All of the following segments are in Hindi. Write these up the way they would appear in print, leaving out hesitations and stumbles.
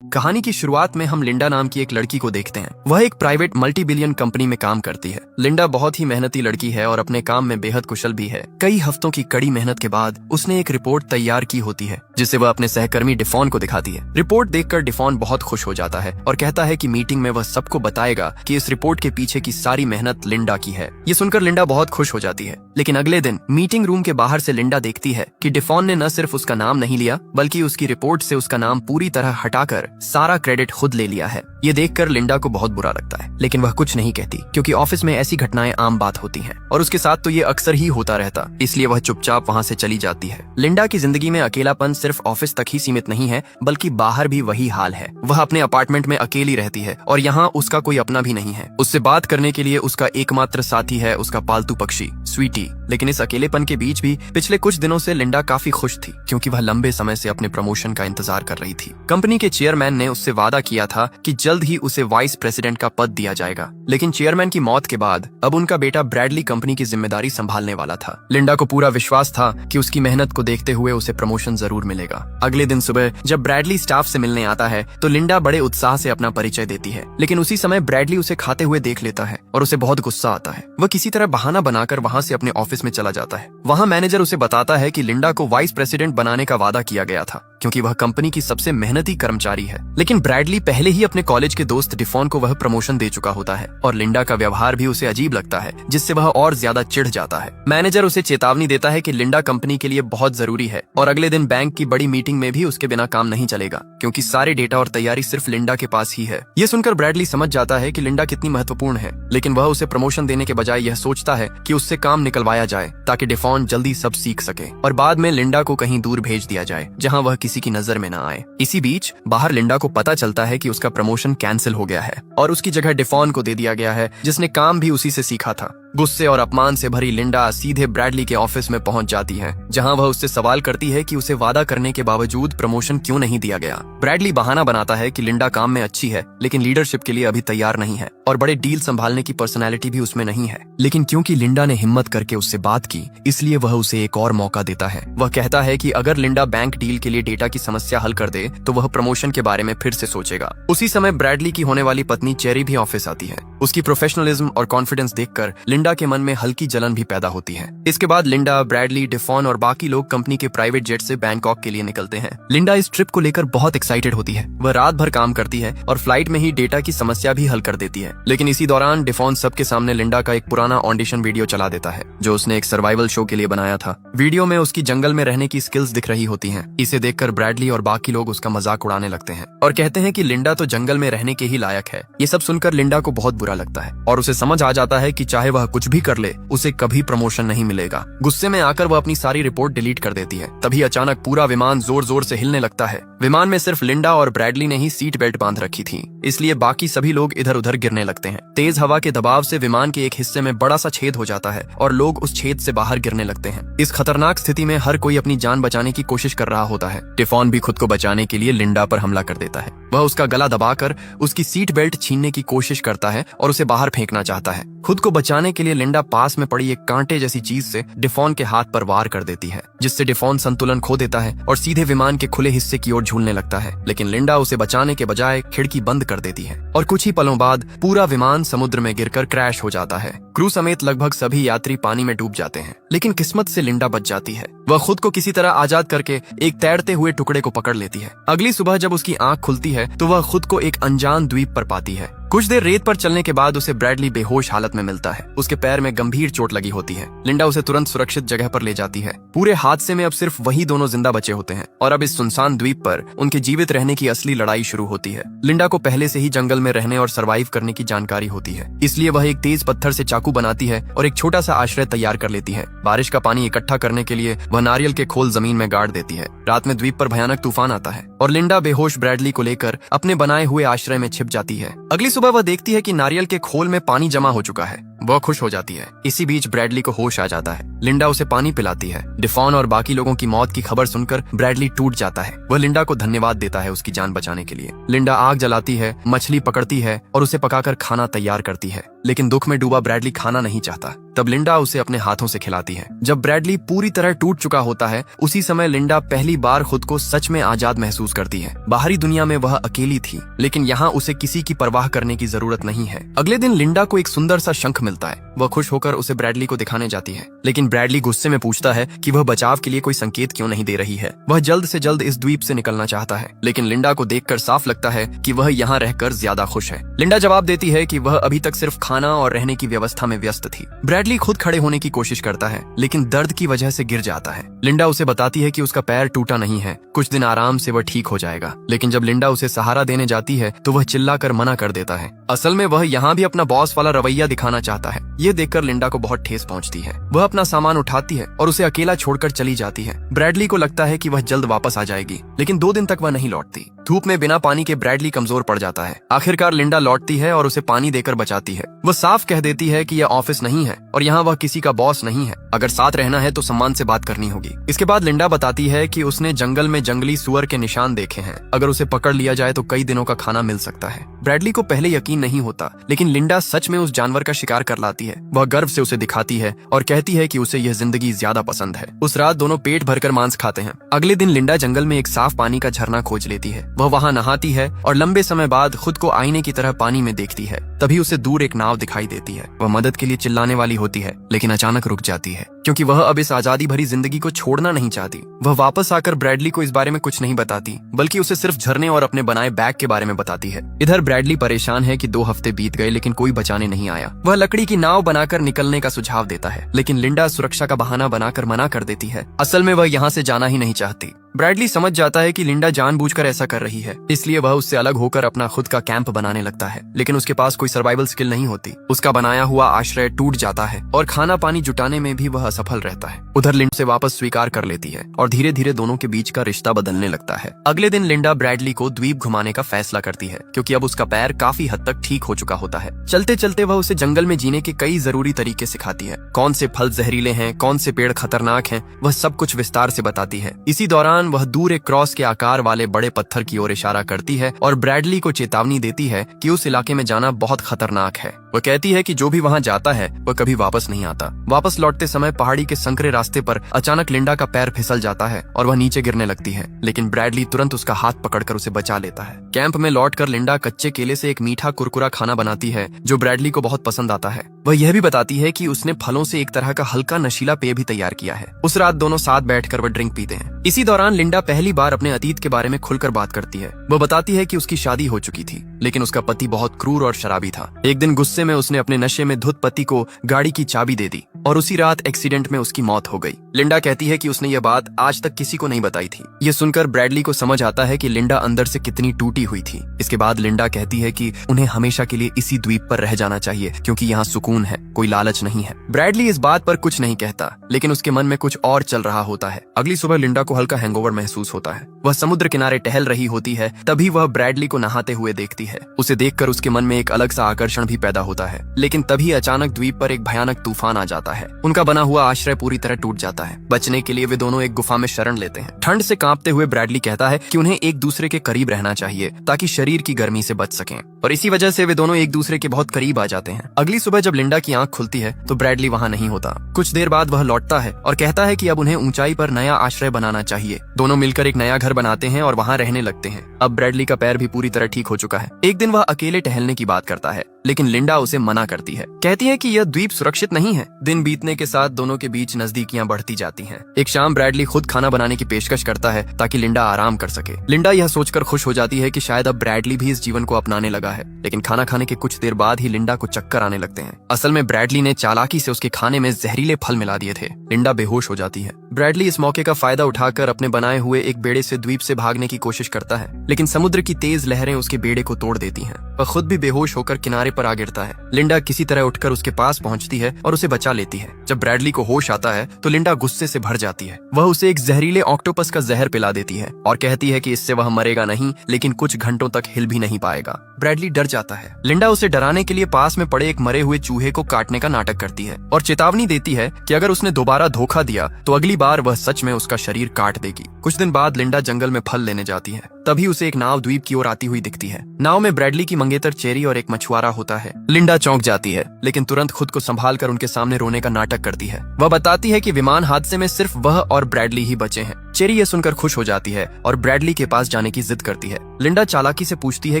कहानी की शुरुआत में हम लिंडा नाम की एक लड़की को देखते हैं। वह एक प्राइवेट मल्टी बिलियन कंपनी में काम करती है। लिंडा बहुत ही मेहनती लड़की है और अपने काम में बेहद कुशल भी है। कई हफ्तों की कड़ी मेहनत के बाद उसने एक रिपोर्ट तैयार की होती है जिसे वह अपने सहकर्मी डिफॉन को दिखाती है। रिपोर्ट देखकर डिफॉन बहुत खुश हो जाता है और कहता है कि मीटिंग में वह सबको बताएगा कि इस रिपोर्ट के पीछे की सारी मेहनत लिंडा की है। ये सुनकर लिंडा बहुत खुश हो जाती है। लेकिन अगले दिन मीटिंग रूम के बाहर से लिंडा देखती है कि डिफॉन ने न सिर्फ उसका नाम नहीं लिया बल्कि उसकी रिपोर्ट से उसका नाम पूरी तरह हटाकर सारा क्रेडिट खुद ले लिया है। ये देखकर लिंडा को बहुत बुरा लगता है, लेकिन वह कुछ नहीं कहती क्योंकि ऑफिस में ऐसी घटनाएं आम बात होती हैं और उसके साथ तो ये अक्सर ही होता रहता, इसलिए वह चुपचाप वहाँ से चली जाती है। लिंडा की जिंदगी में अकेलापन सिर्फ ऑफिस तक ही सीमित नहीं है बल्कि बाहर भी वही हाल है। वह अपने अपार्टमेंट में अकेली रहती है और यहाँ उसका कोई अपना भी नहीं है। उससे बात करने के लिए उसका एकमात्र साथी है उसका पालतू पक्षी स्वीटी। लेकिन इस अकेलेपन के बीच भी पिछले कुछ दिनों से लिंडा काफी खुश थी क्योंकि वह लंबे समय से अपने प्रमोशन का इंतजार कर रही थी। कंपनी के चेयरमैन ने उससे वादा किया था कि जल्द ही उसे वाइस प्रेसिडेंट का पद दिया जाएगा, लेकिन चेयरमैन की मौत के बाद अब उनका बेटा ब्रैडली कंपनी की जिम्मेदारी संभालने वाला था। लिंडा को पूरा विश्वास था कि उसकी मेहनत को देखते हुए उसे प्रमोशन जरूर मिलेगा। अगले दिन सुबह जब ब्रैडली स्टाफ से मिलने आता है तो लिंडा बड़े उत्साह से अपना परिचय देती है, लेकिन उसी समय ब्रैडली उसे खाते हुए देख लेता है और उसे बहुत गुस्सा आता है। वह किसी तरह बहाना बनाकर वहाँ से अपने ऑफिस में चला जाता है। वहाँ मैनेजर उसे बताता है कि लिंडा को वाइस प्रेसिडेंट बनाने का वादा किया गया था क्योंकि वह कंपनी की सबसे मेहनती कर्मचारी है। लेकिन ब्रैडली पहले ही अपने कॉलेज के दोस्त डिफॉन को वह प्रमोशन दे चुका होता है और लिंडा का व्यवहार भी उसे अजीब लगता है, जिससे वह और ज्यादा चिढ़ जाता है। मैनेजर उसे चेतावनी देता है कि लिंडा कंपनी के लिए बहुत जरूरी है और अगले दिन बैंक की बड़ी मीटिंग में भी उसके बिना काम नहीं चलेगा क्योंकि सारे डेटा और तैयारी सिर्फ लिंडा के पास ही है। ये सुनकर ब्रैडली समझ जाता है कि लिंडा कितनी महत्वपूर्ण है, लेकिन वह उसे प्रमोशन देने के बजाय यह सोचता है कि उससे काम निकलवाया जाए ताकि डिफॉन जल्दी सब सीख सके और बाद में लिंडा को कहीं दूर भेज दिया जाए जहाँ वह किसी की नजर में न आए। इसी बीच बाहर लिंडा को पता चलता है कि उसका प्रमोशन कैंसिल हो गया है और उसकी जगह डिफॉन को दे दिया गया है जिसने काम भी उसी से सीखा था। गुस्से और अपमान से भरी लिंडा सीधे ब्रैडली के ऑफिस में पहुंच जाती है जहां वह उससे सवाल करती है कि उसे वादा करने के बावजूद प्रमोशन क्यों नहीं दिया गया। ब्रैडली बहाना बनाता है कि लिंडा काम में अच्छी है लेकिन लीडरशिप के लिए अभी तैयार नहीं है और बड़े डील संभालने की पर्सनैलिटी भी उसमें नहीं है। लेकिन क्योंकि लिंडा ने हिम्मत करके उससे बात की इसलिए वह उसे एक और मौका देता है। वह कहता है कि अगर लिंडा बैंक डील के लिए डेटा की समस्या हल कर दे तो वह प्रमोशन के बारे में फिर से सोचेगा। उसी समय ब्रैडली की होने वाली पत्नी चेरी भी ऑफिस आती है। उसकी प्रोफेशनलिज्म और कॉन्फिडेंस देखकर लिंडा के मन में हल्की जलन भी पैदा होती है। इसके बाद लिंडा, ब्रैडली, डिफॉन और बाकी लोग कंपनी के प्राइवेट जेट से बैंकॉक के लिए निकलते हैं। लिंडा इस ट्रिप को लेकर बहुत एक्साइटेड होती है। वह रात भर काम करती है और फ्लाइट में ही डेटा की समस्या भी हल कर देती है। लेकिन इसी दौरान डिफॉन सबके सामने लिंडा का एक पुराना ऑडिशन वीडियो चला देता है जो उसने एक सर्वाइवल शो के लिए बनाया था। वीडियो में उसकी जंगल में रहने की स्किल्स दिख रही होती हैं। इसे देखकर ब्रैडली और बाकी लोग उसका मजाक उड़ाने लगते हैं और कहते हैं कि लिंडा तो जंगल में रहने के ही लायक है। ये सब सुनकर लिंडा को बहुत बुरा लगता है और उसे समझ आ जाता है कि चाहे वह कुछ भी कर ले उसे कभी प्रमोशन नहीं मिलेगा। गुस्से में आकर वह अपनी सारी रिपोर्ट डिलीट कर देती है। तभी अचानक पूरा विमान जोर जोर से हिलने लगता है। विमान में सिर्फ लिंडा और ब्रैडली ने ही सीट बेल्ट बांध रखी थी, इसलिए बाकी सभी लोग इधर उधर गिरने लगते हैं। तेज हवा के दबाव से विमान के एक हिस्से में बड़ा सा छेद हो जाता है और लोग उस छेद से बाहर गिरने लगते हैं। इस खतरनाक स्थिति में हर कोई अपनी जान बचाने की कोशिश कर रहा होता है। डिफॉन भी खुद को बचाने के लिए लिंडा पर हमला कर देता है। वह उसका गला दबाकर उसकी सीट बेल्ट छीनने की कोशिश करता है और उसे बाहर फेंकना चाहता है। खुद को बचाने के लिए लिंडा पास में पड़ी एक कांटे जैसी चीज से डिफॉन के हाथ पर वार कर देती है, जिससे डिफॉन संतुलन खो देता है और सीधे विमान के खुले हिस्से की ओर झूलने लगता है। लेकिन लिंडा उसे बचाने के बजाय खिड़की बंद कर देती है और कुछ ही पलों बाद पूरा विमान समुद्र में गिरकर क्रैश हो जाता है। क्रू समेत लगभग सभी यात्री पानी में डूब जाते हैं, लेकिन किस्मत से लिंडा बच जाती है। वह खुद को किसी तरह आजाद करके एक तैरते हुए टुकड़े को पकड़ लेती है। अगली सुबह जब उसकी आंख खुलती है तो वह खुद को एक अनजान द्वीप पर पाती है। कुछ देर रेत पर चलने के बाद उसे ब्रैडली बेहोश हालत में मिलता है। उसके पैर में गंभीर चोट लगी होती है। लिंडा उसे तुरंत सुरक्षित जगह पर ले जाती है। पूरे हादसे में अब सिर्फ वही दोनों जिंदा बचे होते हैं और अब इस सुनसान द्वीप पर उनके जीवित रहने की असली लड़ाई शुरू होती है। लिंडा को पहले से ही जंगल में रहने और सर्वाइव करने की जानकारी होती है, इसलिए वह एक तेज पत्थर से चाकू बनाती है और एक छोटा सा आश्रय तैयार कर लेती है। बारिश का पानी इकट्ठा करने के लिए वह नारियल के खोल जमीन में गाड़ देती है। रात में द्वीप पर भयानक तूफान आता है और लिंडा बेहोश ब्रैडली को लेकर अपने बनाए हुए आश्रय में छिप जाती है। अगली सुबह वह देखती है कि नारियल के खोल में पानी जमा हो चुका है। वह खुश हो जाती है। इसी बीच ब्रैडली को होश आ जाता है। लिंडा उसे पानी पिलाती है। डिफॉन और बाकी लोगों की मौत की खबर सुनकर ब्रैडली टूट जाता है। वह लिंडा को धन्यवाद देता है उसकी जान बचाने के लिए। लिंडा आग जलाती है, मछली पकड़ती है और उसे पकाकर खाना तैयार करती है। लेकिन दुख में डूबा ब्रैडली खाना नहीं चाहता। तब लिंडा उसे अपने हाथों से खिलाती है। जब ब्रैडली पूरी तरह टूट चुका होता है, उसी समय लिंडा पहली बार खुद को सच में आजाद महसूस करती है। बाहरी दुनिया में वह अकेली थी, लेकिन यहाँ उसे किसी की परवाह करने की जरूरत नहीं है। अगले दिन लिंडा को एक सुंदर सा शंख मिलता है। वह खुश होकर उसे ब्रैडली को दिखाने जाती है, लेकिन ब्रैडली गुस्से में पूछता है कि वह बचाव के लिए कोई संकेत क्यों नहीं दे रही है। वह जल्द से जल्द इस द्वीप से निकलना चाहता है, लेकिन लिंडा को देखकर साफ लगता है कि वह यहाँ रहकर ज्यादा खुश है। लिंडा जवाब देती है कि वह अभी तक सिर्फ खाना और रहने की व्यवस्था में व्यस्त थी। ब्रैडली खुद खड़े होने की कोशिश करता है, लेकिन दर्द की वजह से गिर जाता है। लिंडा उसे बताती है कि उसका पैर टूटा नहीं है, कुछ दिन आराम से वह ठीक हो जाएगा। लेकिन जब लिंडा उसे सहारा देने जाती है तो वह चिल्लाकर मना कर देता है। असल में वह यहाँ भी अपना बॉस वाला रवैया दिखाना चाहता है। ये देखकर लिंडा को बहुत ठेस पहुंचती है। वह अपना सामान उठाती है और उसे अकेला छोड़कर चली जाती है। ब्रैडली को लगता है कि वह जल्द वापस आ जाएगी, लेकिन 2 दिन तक वह नहीं लौटती। धूप में बिना पानी के ब्रैडली कमजोर पड़ जाता है। आखिरकार लिंडा लौटती है और उसे पानी देकर बचाती है। वह साफ कह देती है कि यह ऑफिस नहीं है और यहाँ वह किसी का बॉस नहीं है। अगर साथ रहना है तो सम्मान से बात करनी होगी। इसके बाद लिंडा बताती है कि उसने जंगल में जंगली सुअर के निशान देखे हैं। अगर उसे पकड़ लिया जाए तो कई दिनों का खाना मिल सकता है। ब्रैडली को पहले यकीन नहीं होता, लेकिन लिंडा सच में उस जानवर का शिकार कर लाती है। वह गर्व से उसे दिखाती है और कहती है कि उसे यह जिंदगी ज्यादा पसंद है। उस रात दोनों पेट भरकर मांस खाते हैं। अगले दिन लिंडा जंगल में एक साफ पानी का झरना खोज लेती है। वह वहाँ नहाती है और लंबे समय बाद खुद को आईने की तरह पानी में देखती है। तभी उसे दूर एक नाव दिखाई देती है। वह मदद के लिए चिल्लाने वाली होती है, लेकिन अचानक रुक जाती है, क्योंकि वह अब इस आजादी भरी जिंदगी को छोड़ना नहीं चाहती। वह वापस आकर ब्रैडली को इस बारे में कुछ नहीं बताती, बल्कि उसे सिर्फ झरने और अपने बनाए बैग के बारे में बताती है। इधर ब्रैडली परेशान है कि 2 हफ्ते बीत गए लेकिन कोई बचाने नहीं आया। वह लकड़ी की नाव बनाकर निकलने का सुझाव देता है, लेकिन लिंडा सुरक्षा का बहाना बनाकर मना कर देती है। असल में वह यहाँ से जाना ही नहीं चाहती। ब्रैडली समझ जाता है कि लिंडा जानबूझकर ऐसा कर रही है, इसलिए वह उससे अलग होकर अपना खुद का कैंप बनाने लगता है। लेकिन उसके पास कोई सर्वाइवल स्किल नहीं होती। उसका बनाया हुआ आश्रय टूट जाता है और खाना पानी जुटाने में भी वह असफल रहता है। उधर लिंडा से वापस स्वीकार कर लेती है और धीरे धीरे दोनों के बीच का रिश्ता बदलने लगता है। अगले दिन लिंडा ब्रैडली को द्वीप घुमाने का फैसला करती है, क्योंकि अब उसका पैर काफी हद तक ठीक हो चुका होता है। चलते चलते वह उसे जंगल में जीने के कई जरूरी तरीके सिखाती है। कौन से फल जहरीले हैं, कौन से पेड़ खतरनाक हैं, वह सब कुछ विस्तार से बताती है। इसी दौरान वह दूर एक क्रॉस के आकार वाले बड़े पत्थर की ओर इशारा करती है और ब्रैडली को चेतावनी देती है कि उस इलाके में जाना बहुत खतरनाक है। वह कहती है कि जो भी वहां जाता है वह कभी वापस नहीं आता। वापस लौटते समय पहाड़ी के संकरे रास्ते पर अचानक लिंडा का पैर फिसल जाता है और वह नीचे गिरने लगती है, लेकिन ब्रैडली तुरंत उसका हाथ पकड़कर उसे बचा लेता है। कैंप में लौटकर लिंडा कच्चे केले से एक मीठा कुरकुरा खाना बनाती है जो ब्रैडली को बहुत पसंद आता है। वह यह भी बताती है कि उसने फलों से एक तरह का हल्का नशीला पेय भी तैयार किया है। उस रात दोनों साथ बैठकर वह ड्रिंक पीते हैं। इसी दौरान लिंडा पहली बार अपने अतीत के बारे में खुलकर बात करती है। वह बताती है कि उसकी शादी हो चुकी थी, लेकिन उसका पति बहुत क्रूर और शराबी था। एक दिन गुस्से में उसने अपने नशे में धुत पति को गाड़ी की चाबी दे दी और उसी रात एक्सीडेंट में उसकी मौत हो गई। लिंडा कहती है कि उसने यह बात आज तक किसी को नहीं बताई थी। यह सुनकर ब्रैडली को समझ आता है कि लिंडा अंदर से कितनी टूटी हुई थी। इसके बाद लिंडा कहती है कि उन्हें हमेशा के लिए इसी द्वीप पर रह जाना चाहिए, क्योंकि यहाँ सुकून है, कोई लालच नहीं है। ब्रैडली इस बात पर कुछ नहीं कहता, लेकिन उसके मन में कुछ और चल रहा होता है। अगली सुबह लिंडा को हल्का हैंगओवर महसूस होता है। वह समुद्र किनारे टहल रही होती है, तभी वह ब्रैडली को नहाते हुए देखती है। उसे देखकर उसके मन में एक अलग सा आकर्षण भी पैदा होता है। लेकिन तभी अचानक द्वीप पर एक भयानक तूफान आ जाता है। उनका बना हुआ आश्रय पूरी तरह टूट जाता है। बचने के लिए वे दोनों एक गुफा में शरण लेते हैं। ठंड से कांपते हुए ब्रैडली कहता है कि उन्हें एक दूसरे के करीब रहना चाहिए ताकि शरीर की गर्मी से बच सकें, और इसी वजह से वे दोनों एक दूसरे के बहुत करीब आ जाते हैं। अगली सुबह जब लिंडा की आंख खुलती है तो ब्रैडली वहाँ नहीं होता। कुछ देर बाद वह लौटता है और कहता है कि अब उन्हें ऊंचाई पर नया आश्रय बनाना चाहिए। दोनों मिलकर एक नया घर बनाते हैं और वहाँ रहने लगते हैं। अब ब्रैडली का पैर भी पूरी तरह ठीक हो चुका है। एक दिन वह अकेले टहलने की बात करता है, लेकिन लिंडा उसे मना करती है। कहती है कि यह द्वीप सुरक्षित नहीं है। दिन बीतने के साथ दोनों के बीच नजदीकियां बढ़ती जाती हैं। एक शाम ब्रैडली खुद खाना बनाने की पेशकश करता है ताकि लिंडा आराम कर सके। लिंडा यह सोचकर खुश हो जाती है कि शायद अब ब्रैडली भी इस जीवन को अपनाने लगा है। लेकिन खाना खाने के कुछ देर बाद ही लिंडा को चक्कर आने लगते हैं। असल में ब्रैडली ने चालाकी से उसके खाने में जहरीले फल मिला दिए थे। लिंडा बेहोश हो जाती है। ब्रैडली इस मौके का फायदा उठाकर अपने बनाए हुए एक बेड़े से द्वीप से भागने की कोशिश करता है, लेकिन समुद्र की तेज लहरें उसके बेड़े को तोड़ देती हैं। वह खुद भी बेहोश होकर किनारे पर आ गिरता है। लिंडा किसी तरह उठकर उसके पास पहुंचती है और उसे बचा लेती है। जब ब्रैडली को होश आता है तो लिंडा गुस्से से भर जाती है। वह उसे एक जहरीले ऑक्टोपस का जहर पिला देती है और कहती है कि इससे वह मरेगा नहीं, लेकिन कुछ घंटों तक हिल भी नहीं पाएगा। ब्रैडली ब्रैडली डर जाता है। लिंडा उसे डराने के लिए पास में पड़े एक मरे हुए चूहे को काटने का नाटक करती है और चेतावनी देती है कि अगर उसने दोबारा धोखा दिया तो अगली बार वह सच में उसका शरीर काट देगी। कुछ दिन बाद लिंडा जंगल में फल लेने जाती है। तभी उसे एक नाव द्वीप की ओर आती हुई दिखती है। नाव में ब्रैडली की मंगेतर चेरी और एक मछुआरा होता है। लिंडा चौंक जाती है, लेकिन तुरंत खुद को संभाल कर उनके सामने रोने का नाटक करती है। वह बताती है कि विमान हादसे में सिर्फ वह और ब्रैडली ही बचे हैं। चेरी ये सुनकर खुश हो जाती है और ब्रैडली के पास जाने की जिद करती है। लिंडा चालाकी से पूछती है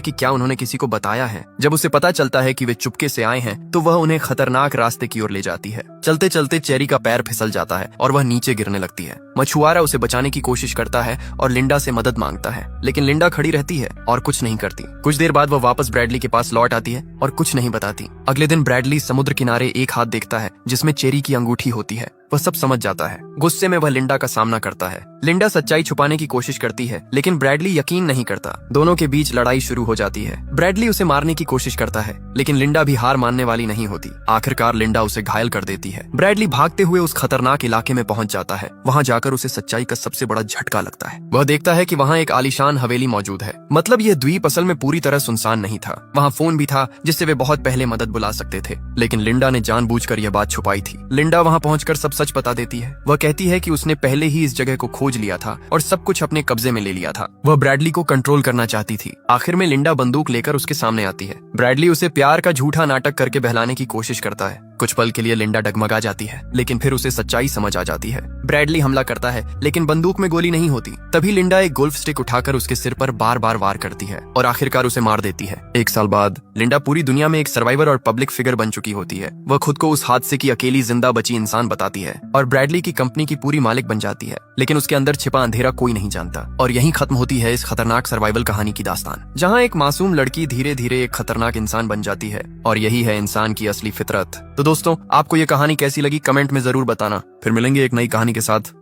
कि क्या उन्होंने किसी को बताया है। जब उसे पता चलता है कि वे चुपके से आए हैं तो वह उन्हें खतरनाक रास्ते की ओर ले जाती है। चलते चलते चेरी का पैर फिसल जाता है और वह नीचे गिरने लगती है। मछुआरा उसे बचाने की कोशिश करता है और लिंडा से मदद मांगता है, लेकिन लिंडा खड़ी रहती है और कुछ नहीं करती। कुछ देर बाद वह वापस ब्रैडली के पास लौट आती है और कुछ नहीं बताती। अगले दिन ब्रैडली समुद्र किनारे एक हाथ देखता है जिसमें चेरी की अंगूठी होती है। वह सब समझ जाता है। गुस्से में वह लिंडा का सामना करता है। लिंडा सच्चाई छुपाने की कोशिश करती है, लेकिन ब्रैडली यकीन नहीं करता। दोनों के बीच लड़ाई शुरू हो जाती है। ब्रैडली उसे मारने की कोशिश करता है, लेकिन लिंडा भी हार मानने वाली नहीं होती। आखिरकार लिंडा उसे घायल कर देती है। ब्रैडली भागते हुए उस खतरनाक इलाके में पहुंच जाता है। वहां जाकर उसे सच्चाई का सबसे बड़ा झटका लगता है। वह देखता है कि वहां एक आलीशान हवेली मौजूद है। मतलब यह द्वीप असल में पूरी तरह सुनसान नहीं था। वहां फोन भी था जिससे वे बहुत पहले मदद बुला सकते थे, लेकिन लिंडा ने जानबूझकर यह बात छुपाई थी। लिंडा वहां पहुंचकर सब सच बता देती है। वह कहती है कि उसने पहले ही इस जगह को खोज लिया था और सब कुछ अपने कब्जे में ले लिया था। वह ब्रैडली को कंट्रोल करना चाहती थी। आखिर में लिंडा बंदूक लेकर उसके सामने आती है। ब्रैडली उसे प्यार का झूठा नाटक करके बहलाने की कोशिश करता है। कुछ पल के लिए लिंडा डगमगा जाती है, लेकिन फिर उसे सच्चाई समझ आ जाती है। ब्रैडली हमला करता है, लेकिन बंदूक में गोली नहीं होती। तभी लिंडा एक गोल्फ स्टिक उठाकर उसके सिर पर बार बार वार करती है और आखिरकार उसे मार देती है। एक साल बाद लिंडा पूरी दुनिया में एक सर्वाइवर और पब्लिक फिगर बन चुकी होती है। वह खुद को उस हादसे की अकेली जिंदा बची इंसान बताती है और ब्रैडली की कंपनी की पूरी मालिक बन जाती है, लेकिन उसके अंदर छिपा अंधेरा कोई नहीं जानता। और यहीं खत्म होती है इस खतरनाक सर्वाइवल कहानी की दास्तान, जहाँ एक मासूम लड़की धीरे धीरे एक खतरनाक इंसान बन जाती है। और यही है इंसान की असली फितरत। तो दोस्तों, आपको ये कहानी कैसी लगी कमेंट में जरूर बताना। फिर मिलेंगे एक नई कहानी के साथ।